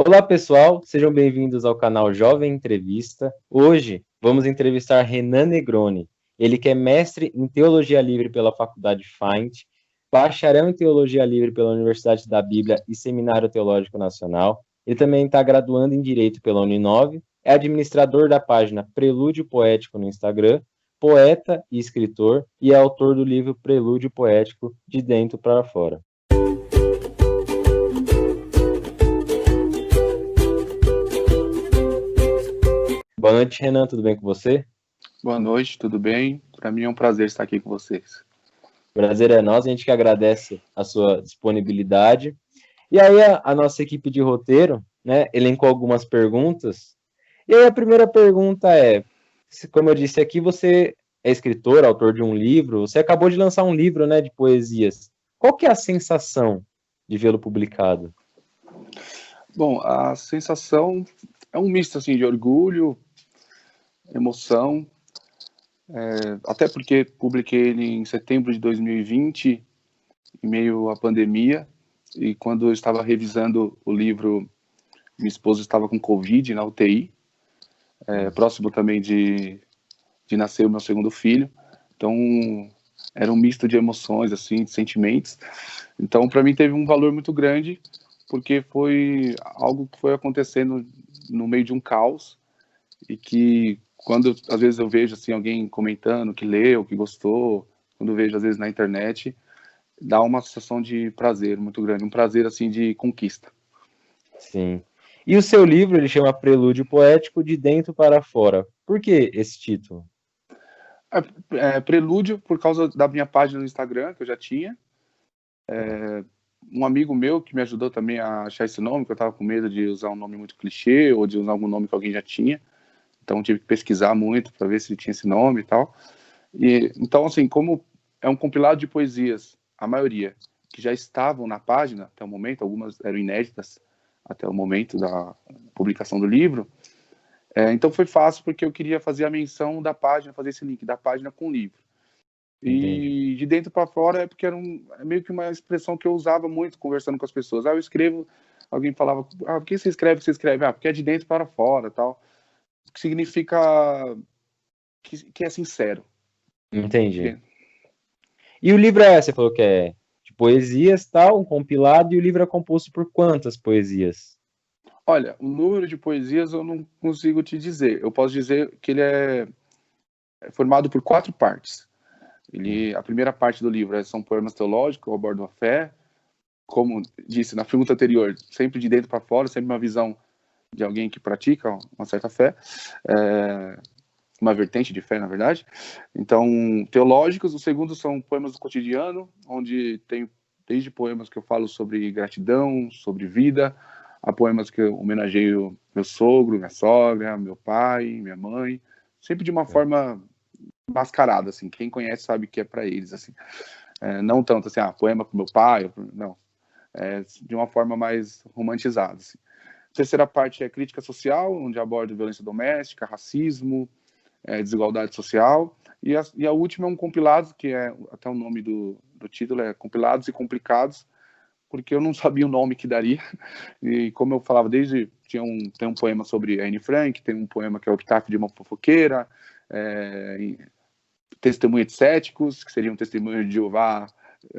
Olá, pessoal, sejam bem-vindos ao canal Jovem Entrevista. Hoje vamos entrevistar Renan Negroni. Ele que é mestre em Teologia Livre pela Faculdade FAINT, bacharel em Teologia Livre pela Universidade da Bíblia e Seminário Teológico Nacional. Ele também está graduando em Direito pela Uninove, é administrador da página Prelúdio Poético no Instagram, poeta e escritor, e é autor do livro Prelúdio Poético de Dentro para Fora. Boa noite, Renan, tudo bem com você? Boa noite, tudo bem? Para mim é um prazer estar aqui com vocês. O prazer é nosso, a gente que agradece a sua disponibilidade. E aí a nossa equipe de roteiro, né, elencou algumas perguntas. E aí a primeira pergunta é, como eu disse aqui, você é escritor, autor de um livro, você acabou de lançar um livro, né, de poesias. Qual que é a sensação de vê-lo publicado? Bom, a sensação é um misto assim de orgulho, emoção, até porque publiquei ele em setembro de 2020, em meio à pandemia, e quando eu estava revisando o livro, minha esposa estava com Covid na UTI, próximo também de nascer o meu segundo filho, então era um misto de emoções, assim, de sentimentos. Então, para mim, teve um valor muito grande, porque foi algo que foi acontecendo no meio de um caos, e que quando, às vezes, eu vejo assim, alguém comentando que leu, que gostou, quando eu vejo, às vezes, na internet, dá uma sensação de prazer muito grande, um prazer, assim, de conquista. Sim. E o seu livro, ele chama Prelúdio Poético de Dentro para Fora. Por que esse título? Prelúdio, por causa da minha página no Instagram, que eu já tinha, um amigo meu que me ajudou também a achar esse nome, que eu estava com medo de usar um nome muito clichê ou de usar algum nome que alguém já tinha. Então tive que pesquisar muito para ver se tinha esse nome e tal. E então assim, como é um compilado de poesias, a maioria que já estavam na página até o momento, algumas eram inéditas até o momento da publicação do livro. Então foi fácil porque eu queria fazer a menção da página, fazer esse link da página com o livro. Entendi. E de dentro para fora é porque é meio que uma expressão que eu usava muito conversando com as pessoas. Eu escrevo, alguém falava, por que você escreve? Você escreve, porque é de dentro para fora, tal. Que significa que é sincero. Entendi. E o livro você falou que é de poesias, tal, um compilado, e o livro é composto por quantas poesias? Olha, o número de poesias eu não consigo te dizer. Eu posso dizer que ele é formado por 4 partes. A primeira parte do livro são poemas teológicos, eu abordo a fé. Como disse na pergunta anterior, sempre de dentro para fora, sempre uma visão de alguém que pratica uma certa fé, uma vertente de fé, na verdade. Então, teológicos. O segundo são poemas do cotidiano, onde tem desde poemas que eu falo sobre gratidão, sobre vida, a poemas que eu homenageio meu sogro, minha sogra, meu pai, minha mãe, sempre de uma forma mascarada, assim. Quem conhece sabe que é para eles, assim. Não tanto assim, poema para meu pai, não. De uma forma mais romantizada, assim. A terceira parte é crítica social, onde abordo violência doméstica, racismo, desigualdade social. E a última é um compilado, que é até o nome do título, é Compilados e Complicados, porque eu não sabia o nome que daria. E como eu falava desde... Tem um poema sobre Anne Frank, tem um poema que é o Epitáfio de uma Fofoqueira, Testemunha de Céticos, que seria um testemunho de Jeová,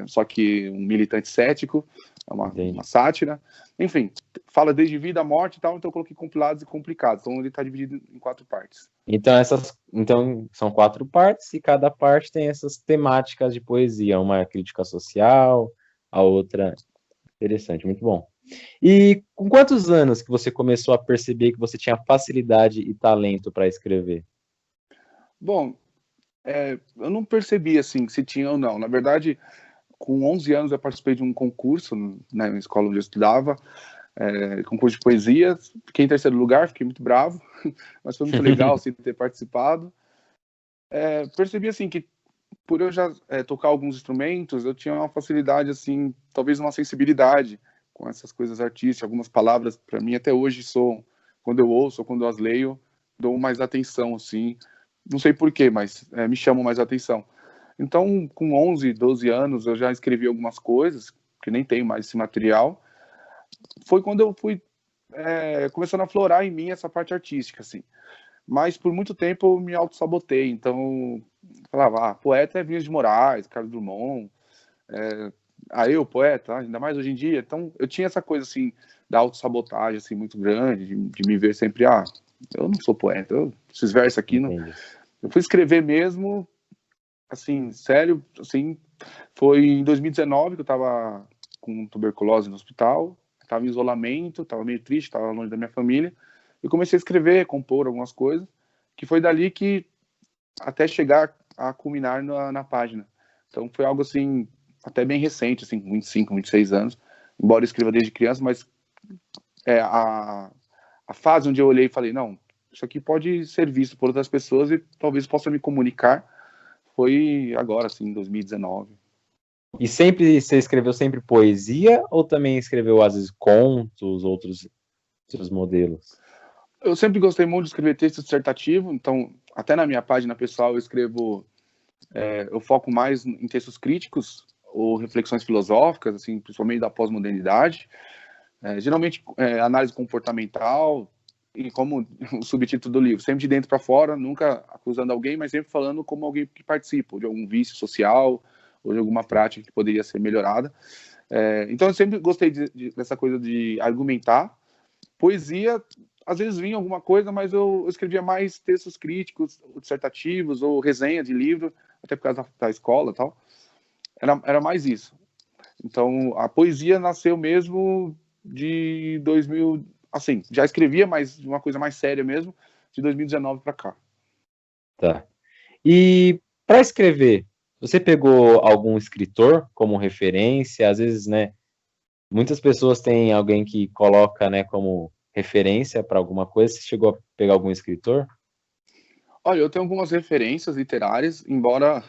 só que um militante cético, uma sátira. Enfim, fala desde vida, morte e tal, então eu coloquei compilados e complicados. Então ele está dividido em 4 partes. Então são 4 partes e cada parte tem essas temáticas de poesia. Uma é crítica social, a outra... Interessante, muito bom. E com quantos anos que você começou a perceber que você tinha facilidade e talento para escrever? Bom, eu não percebi assim se tinha ou não. Na verdade, com 11 anos eu participei de um concurso, né, na escola onde eu estudava, concurso de poesia. Fiquei em terceiro lugar, fiquei muito bravo, mas foi muito legal assim, ter participado. Percebi assim que por eu já tocar alguns instrumentos, eu tinha uma facilidade assim, talvez uma sensibilidade com essas coisas artísticas. Algumas palavras para mim até hoje soam, quando eu ouço ou quando eu as leio, dou mais atenção assim. Não sei porquê, mas me chamam mais atenção. Então, com 11, 12 anos, eu já escrevi algumas coisas, que nem tenho mais esse material. Foi quando eu fui começando a florar em mim essa parte artística, assim. Mas por muito tempo eu me auto-sabotei, então falava, poeta é Vinícius de Moraes, Carlos Drummond, eu, poeta, ainda mais hoje em dia. Então eu tinha essa coisa, assim, da auto-sabotagem, assim, muito grande, de me ver sempre, eu não sou poeta, esses versos aqui, não... Eu fui escrever mesmo, assim, sério, assim, foi em 2019 que eu tava com tuberculose no hospital, tava em isolamento, tava meio triste, tava longe da minha família, e comecei a escrever, compor algumas coisas, que foi dali que até chegar a culminar na página. Então foi algo assim, até bem recente, assim, 25, 26 anos, embora eu escreva desde criança, mas a fase onde eu olhei e falei, não, isso aqui pode ser visto por outras pessoas e talvez possa me comunicar, foi agora, assim, em 2019. E sempre você escreveu sempre poesia ou também escreveu às vezes contos, outros modelos? Eu sempre gostei muito de escrever texto dissertativo, então até na minha página pessoal eu escrevo, eu foco mais em textos críticos ou reflexões filosóficas, assim, principalmente da pós-modernidade, geralmente análise comportamental, e como o subtítulo do livro, sempre de dentro para fora, nunca acusando alguém, mas sempre falando como alguém que participa de algum vício social ou de alguma prática que poderia ser melhorada. Então eu sempre gostei dessa coisa de argumentar. Poesia, às vezes vinha alguma coisa, mas eu escrevia mais textos críticos, dissertativos ou resenha de livro, até por causa da escola e tal. Era mais isso. Então a poesia nasceu mesmo de 2000, assim, já escrevia, mas de uma coisa mais séria mesmo, de 2019 para cá. Tá. E para escrever, você pegou algum escritor como referência? Às vezes, né, muitas pessoas têm alguém que coloca, né, como referência para alguma coisa. Você chegou a pegar algum escritor? Olha, eu tenho algumas referências literárias, embora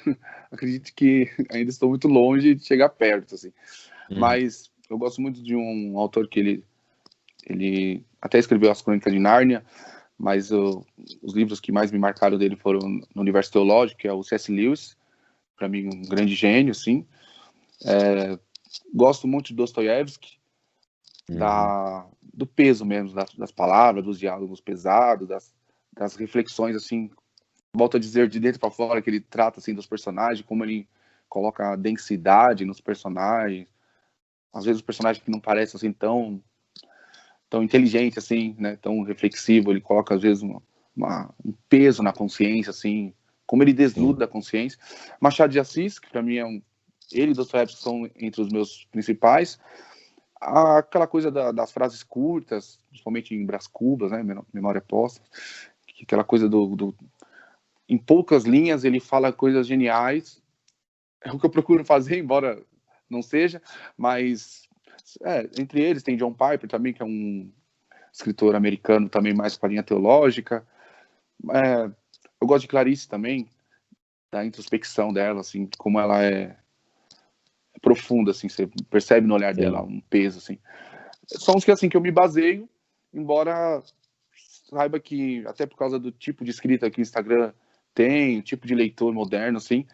acredite que ainda estou muito longe de chegar perto, assim. Mas eu gosto muito de um autor que ele até escreveu As Crônicas de Nárnia, mas os livros que mais me marcaram dele foram no Universo Teológico, que é o C.S. Lewis, para mim um grande gênio, assim. Gosto muito de Dostoiévski, do peso mesmo das palavras, dos diálogos pesados, das reflexões, assim, volto a dizer, de dentro para fora, que ele trata, assim, dos personagens, como ele coloca a densidade nos personagens, às vezes os personagens que não parecem, assim, tão inteligente, assim, né, tão reflexivo, ele coloca, às vezes, um peso na consciência, assim, como ele desnuda a consciência. Machado de Assis, que para mim ele e Dostoiévski são entre os meus principais. Aquela coisa das frases curtas, principalmente em Brás Cubas, né, Memória Póstuma, aquela coisa em poucas linhas ele fala coisas geniais, é o que eu procuro fazer, embora não seja, mas entre eles tem John Piper também, que é um escritor americano também mais com a linha teológica. Eu gosto de Clarice também, da introspecção dela, assim, como ela é profunda, assim, você percebe no olhar dela um peso, assim. São os que, assim, que eu me baseio, embora saiba que, até por causa do tipo de escrita que o Instagram tem, o tipo de leitor moderno, assim,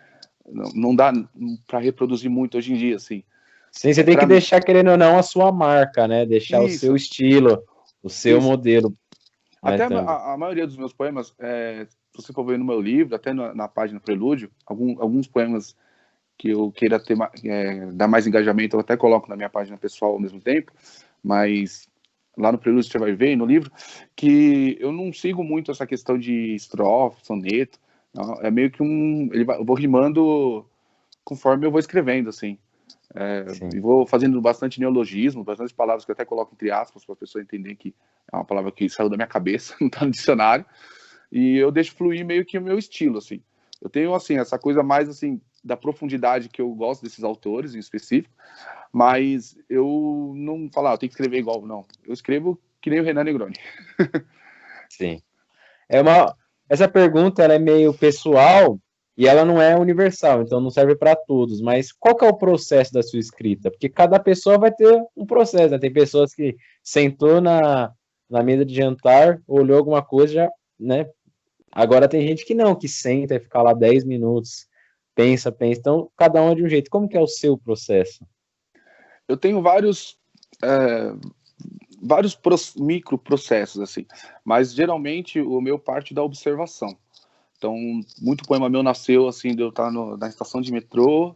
não dá para reproduzir muito hoje em dia, assim. Sim, você tem que deixar, querendo ou não, a sua marca, né? Deixar o seu estilo, o seu modelo. Até a maioria dos meus poemas, se você for ver no meu livro, até na página Prelúdio, alguns poemas que eu queira dar mais engajamento, eu até coloco na minha página pessoal ao mesmo tempo, mas lá no Prelúdio você vai ver, no livro, que eu não sigo muito essa questão de estrofe, soneto, não, é meio que eu vou rimando conforme eu vou escrevendo, assim. E vou fazendo bastante neologismo, bastante palavras que eu até coloco entre aspas para a pessoa entender que é uma palavra que saiu da minha cabeça, não está no dicionário, e eu deixo fluir meio que o meu estilo, assim. Eu tenho, assim, essa coisa mais, assim, da profundidade que eu gosto desses autores em específico, mas eu não falo, eu tenho que escrever igual, não. Eu escrevo que nem o Renan Negroni. Sim. Essa pergunta ela é meio pessoal e ela não é universal, então não serve para todos. Mas qual que é o processo da sua escrita? Porque cada pessoa vai ter um processo, né? Tem pessoas que sentou na mesa de jantar, olhou alguma coisa, já, né? Agora tem gente que não, que senta e fica lá 10 minutos, pensa. Então, cada um é de um jeito. Como que é o seu processo? Eu tenho vários vários microprocessos, assim. Mas, geralmente, o meu parte da observação. Então, muito poema meu nasceu, assim, de eu estar na estação de metrô,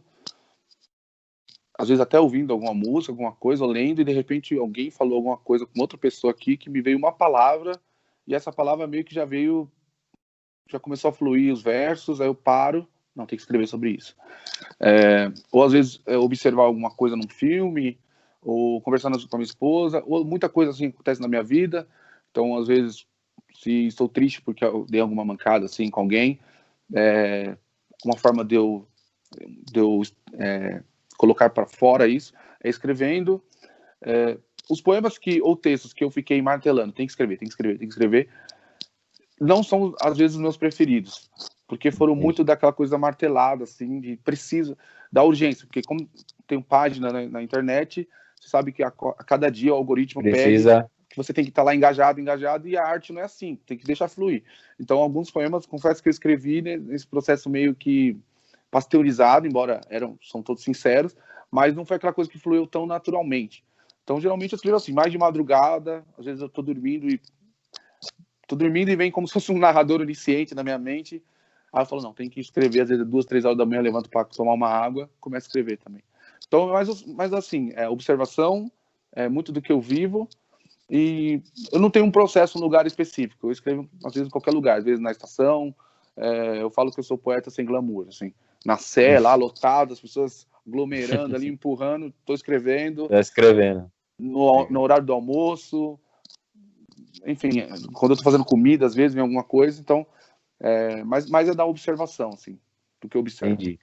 às vezes até ouvindo alguma música, alguma coisa, ou lendo, e de repente alguém falou alguma coisa com outra pessoa aqui, que me veio uma palavra, e essa palavra meio que já começou a fluir os versos, aí eu paro, não, tem que escrever sobre isso. Ou às vezes observar alguma coisa num filme, ou conversando com a minha esposa, ou muita coisa assim acontece na minha vida, então às vezes, se estou triste porque eu dei alguma mancada assim com alguém, uma forma de eu colocar para fora isso é escrevendo. Os poemas ou textos que eu fiquei martelando, tem que escrever, não são às vezes os meus preferidos, porque foram muito daquela coisa martelada, assim, de preciso, da urgência, porque como tem página na internet, você sabe que a cada dia o algoritmo pede que você tem que estar lá engajado, e a arte não é assim, tem que deixar fluir. Então, alguns poemas, confesso que eu escrevi nesse processo meio que pasteurizado, embora são todos sinceros, mas não foi aquela coisa que fluiu tão naturalmente. Então, geralmente eu escrevo assim, mais de madrugada, às vezes eu estou dormindo e vem como se fosse um narrador onisciente na minha mente. Aí eu falo, não, tem que escrever, às vezes 2, 3 horas da manhã, eu levanto para tomar uma água, começo a escrever também. Então, mas assim, observação, muito do que eu vivo, e eu não tenho um processo num lugar específico, eu escrevo às vezes em qualquer lugar, às vezes na estação, eu falo que eu sou poeta sem glamour, assim, na Sé, lá lotado, as pessoas aglomerando ali, empurrando, estou escrevendo. Tá escrevendo. No horário do almoço, enfim, quando eu tô fazendo comida, às vezes vem alguma coisa, então, mas é da observação, assim, do que eu observo. Entendi.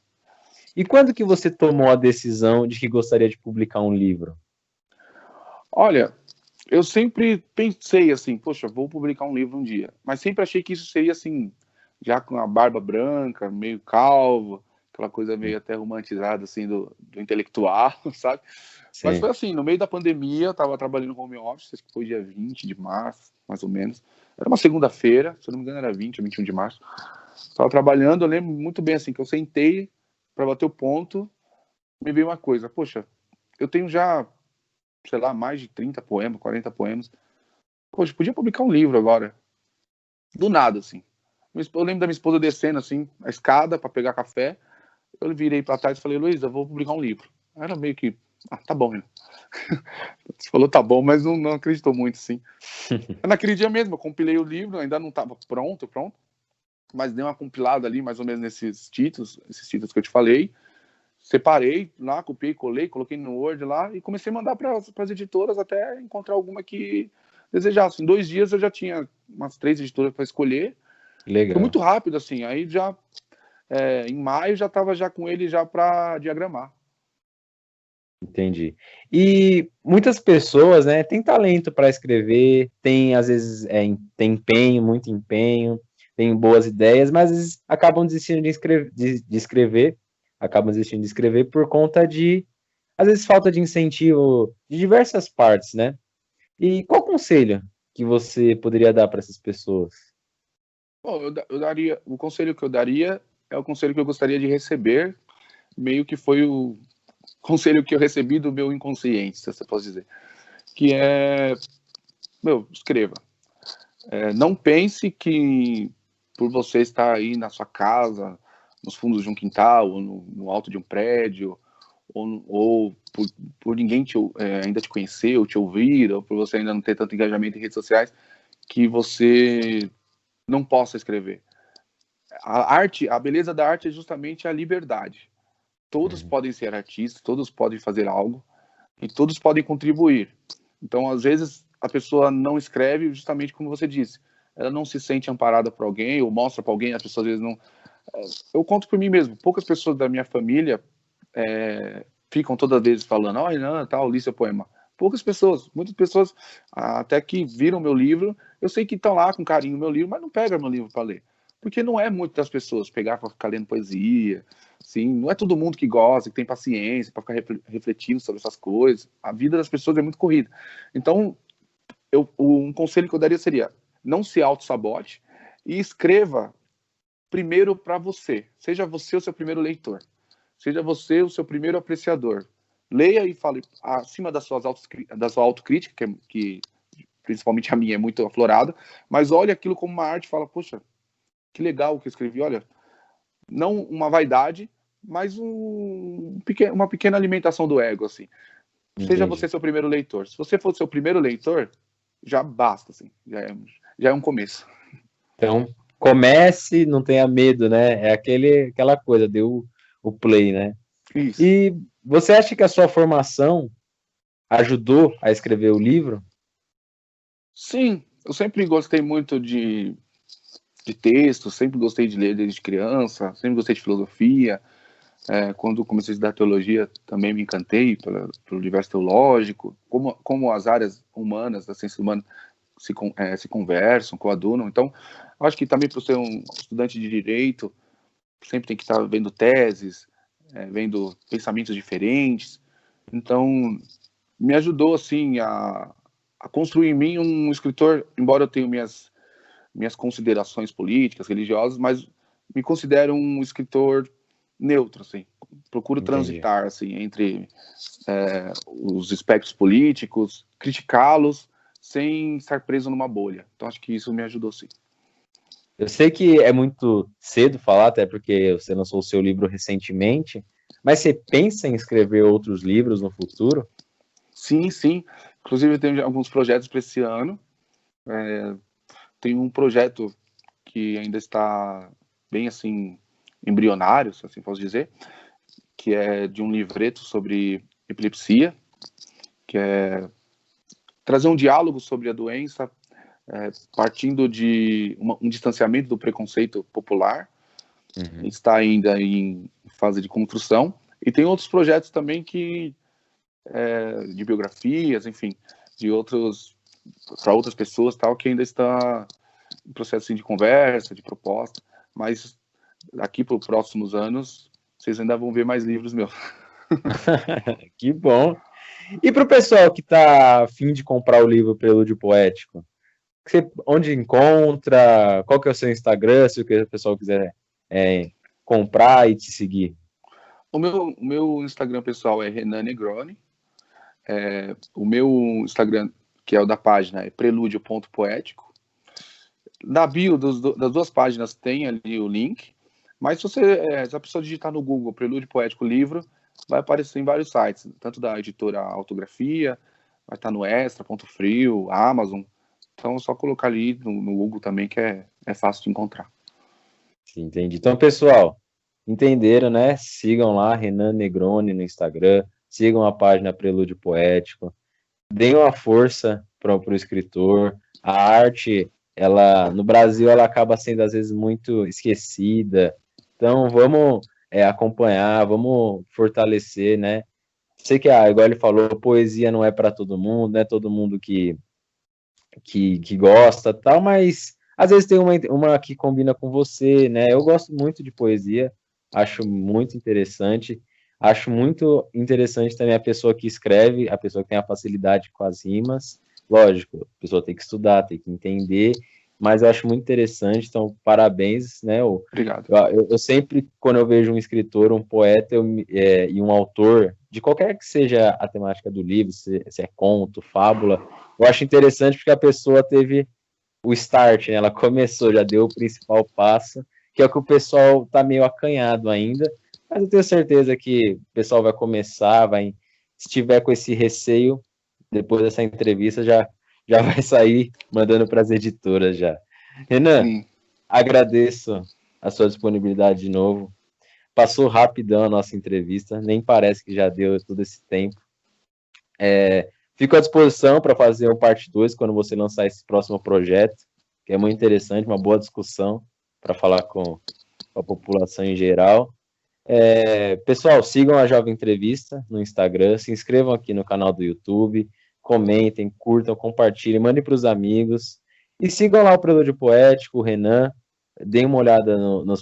E quando que você tomou a decisão de que gostaria de publicar um livro? Olha, eu sempre pensei assim, poxa, vou publicar um livro um dia, mas sempre achei que isso seria assim, já com a barba branca, meio calvo, aquela coisa meio até romantizada, assim, do intelectual, sabe? Mas Sim. foi assim, no meio da pandemia, eu estava trabalhando no home office, acho que foi dia 20 de março, mais ou menos. Era uma segunda-feira, se eu não me engano era 20 ou 21 de março. Estava trabalhando, eu lembro muito bem assim, que eu sentei para bater o ponto, me veio uma coisa, poxa, eu tenho já, sei lá, mais de 30 poemas, 40 poemas. Poxa, podia publicar um livro agora. Do nada, assim. Eu lembro da minha esposa descendo, assim, a escada para pegar café. Eu virei para trás e falei, Luísa, vou publicar um livro. Era meio que, tá bom, né? Você falou tá bom, mas não acreditou muito, assim. Naquele dia mesmo, eu compilei o livro, ainda não estava pronto, mas dei uma compilada ali, mais ou menos nesses títulos, esses títulos que eu te falei. Separei lá, copiei, colei, coloquei no Word lá e comecei a mandar para as editoras até encontrar alguma que desejasse. Em 2 dias eu já tinha umas 3 editoras para escolher. Legal. Foi muito rápido, assim. Aí já, em maio, já estava já com ele já para diagramar. Entendi. E muitas pessoas, né, têm talento para escrever, tem às vezes tem empenho, muito empenho, tem boas ideias, mas às vezes acabam desistindo de escrever, acabam desistindo de escrever por conta de, às vezes, falta de incentivo de diversas partes, né? E qual conselho que você poderia dar para essas pessoas? Bom, eu daria, o conselho que eu daria é o conselho que eu gostaria de receber, meio que foi o conselho que eu recebi do meu inconsciente, se você pode dizer, que é, escreva. Não pense que por você estar aí na sua casa, nos fundos de um quintal, ou no alto de um prédio, ou por ninguém ainda te conhecer, ou te ouvir, ou por você ainda não ter tanto engajamento em redes sociais, que você não possa escrever. A beleza da arte é justamente a liberdade. Todos podem ser artistas, todos podem fazer algo, e todos podem contribuir. Então, às vezes, a pessoa não escreve justamente como você disse. Ela não se sente amparada por alguém, ou mostra para alguém, as pessoas às vezes não... Eu conto por mim mesmo. Poucas pessoas da minha família ficam toda vez falando, ó, Renan, tal, li seu poema. Poucas pessoas, muitas pessoas até que viram meu livro, eu sei que estão lá com carinho no meu livro, mas não pegam meu livro para ler. Porque não é muito das pessoas pegar para ficar lendo poesia, assim, não é todo mundo que gosta, que tem paciência para ficar refletindo sobre essas coisas. A vida das pessoas é muito corrida. Então, um conselho que eu daria seria, não se auto-sabote e escreva primeiro para você. Seja você o seu primeiro leitor. Seja você o seu primeiro apreciador. Leia e fale acima da sua autocrítica, que principalmente a minha, é muito aflorada, mas olha aquilo como uma arte e fala, poxa, que legal o que eu escrevi, olha, não uma vaidade, mas uma pequena alimentação do ego, assim. Seja Entendi. você seu primeiro leitor. Se você for seu primeiro leitor, já basta, assim, já é um começo. Então, comece, não tenha medo, né? É aquela coisa, deu o play, né? Isso. E você acha que a sua formação ajudou a escrever o livro? Sim, eu sempre gostei muito de texto, sempre gostei de ler desde criança, sempre gostei de filosofia. Quando comecei a estudar teologia, também me encantei pelo universo teológico, como as áreas humanas, da ciência humana, se conversam, coadunam. Então, acho que também por ser um estudante de direito, sempre tem que estar vendo teses, vendo pensamentos diferentes. Então, me ajudou, assim, a construir em mim um escritor, embora eu tenha minhas considerações políticas, religiosas, mas me considero um escritor neutro, assim. Procuro Entendi. transitar, assim, entre os espectros políticos, criticá-los, sem estar preso numa bolha. Então, acho que isso me ajudou, sim. Eu sei que é muito cedo falar, até porque você lançou o seu livro recentemente, mas você pensa em escrever outros livros no futuro? Sim, sim. Inclusive, eu tenho alguns projetos para esse ano. Tem um projeto que ainda está bem, assim, embrionário, se assim posso dizer, que é de um livreto sobre epilepsia, que é trazer um diálogo sobre a doença, partindo de um distanciamento do preconceito popular. Uhum. Está ainda em fase de construção. E tem outros projetos também de biografias, enfim, de outros, para outras pessoas, tal, que ainda está em processo assim, de conversa, de proposta. Mas daqui para os próximos anos, vocês ainda vão ver mais livros meus. Que bom. E para o pessoal que está a fim de comprar o livro Prelúdio Poético, onde encontra? Qual que é o seu Instagram, se o pessoal quiser comprar e te seguir? O meu Instagram pessoal é Renan Negroni. O meu Instagram, que é o da página, é prelúdio.poético. Na bio das duas páginas tem ali o link, mas se a pessoa digitar no Google Prelúdio Poético Livro, vai aparecer em vários sites, tanto da editora Autografia, vai estar no Extra, Ponto Frio, Amazon. Então é só colocar ali no Google também, que é fácil de encontrar. Sim, entendi. Então, pessoal, entenderam, né? Sigam lá Renan Negroni no Instagram, sigam a página Prelúdio Poético, deem uma força para o escritor. A arte, ela no Brasil, ela acaba sendo às vezes muito esquecida. Então, vamos acompanhar, vamos fortalecer, né? Sei que, igual ele falou, poesia não é para todo mundo, não é todo mundo que gosta, tal, mas às vezes tem uma que combina com você, né? Eu gosto muito de poesia, acho muito interessante. Acho muito interessante também a pessoa que escreve, a pessoa que tem a facilidade com as rimas. Lógico, a pessoa tem que estudar, tem que entender, mas eu acho muito interessante, então parabéns, né? Obrigado. Eu sempre, quando eu vejo um escritor, um poeta e um autor, de qualquer que seja a temática do livro, se é conto, fábula, eu acho interessante porque a pessoa teve o start, né? Ela começou, já deu o principal passo, que é o que o pessoal tá meio acanhado ainda, mas eu tenho certeza que o pessoal vai começar, se tiver com esse receio, depois dessa entrevista já vai sair mandando para as editoras já. Renan, Sim. agradeço a sua disponibilidade de novo. Passou rapidão a nossa entrevista, nem parece que já deu todo esse tempo. Fico à disposição para fazer um parte 2 quando você lançar esse próximo projeto, que é muito interessante, uma boa discussão para falar com a população em geral. Pessoal, sigam a Jovem Entrevista no Instagram, se inscrevam aqui no canal do YouTube, comentem, curtam, compartilhem, mandem para os amigos e sigam lá o Prelúdio Poético, o Renan, deem uma olhada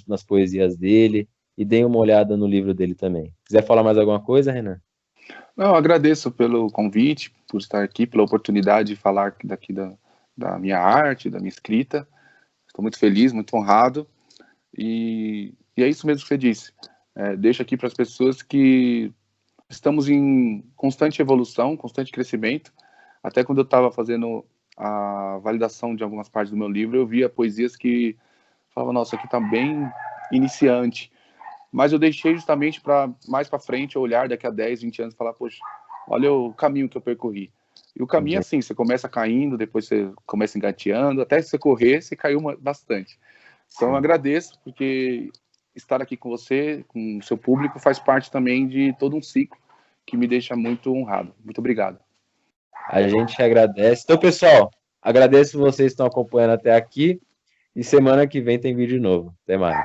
nas poesias dele e deem uma olhada no livro dele também. Quiser falar mais alguma coisa, Renan? Não, agradeço pelo convite, por estar aqui, pela oportunidade de falar daqui da minha arte, da minha escrita. Estou muito feliz, muito honrado. E é isso mesmo que você disse. Deixo aqui para as pessoas que estamos em constante evolução, constante crescimento. Até quando eu estava fazendo a validação de algumas partes do meu livro, eu via poesias que falava, nossa, aqui tá bem iniciante. Mas eu deixei justamente para mais para frente, olhar daqui a 10, 20 anos e falar, poxa, olha o caminho que eu percorri. E o caminho é assim, você começa caindo, depois você começa engateando, até você correr, você caiu bastante. Então eu agradeço, porque estar aqui com você, com o seu público, faz parte também de todo um ciclo que me deixa muito honrado. Muito obrigado. A gente agradece. Então, pessoal, agradeço vocês que estão acompanhando até aqui. E semana que vem tem vídeo novo. Até mais.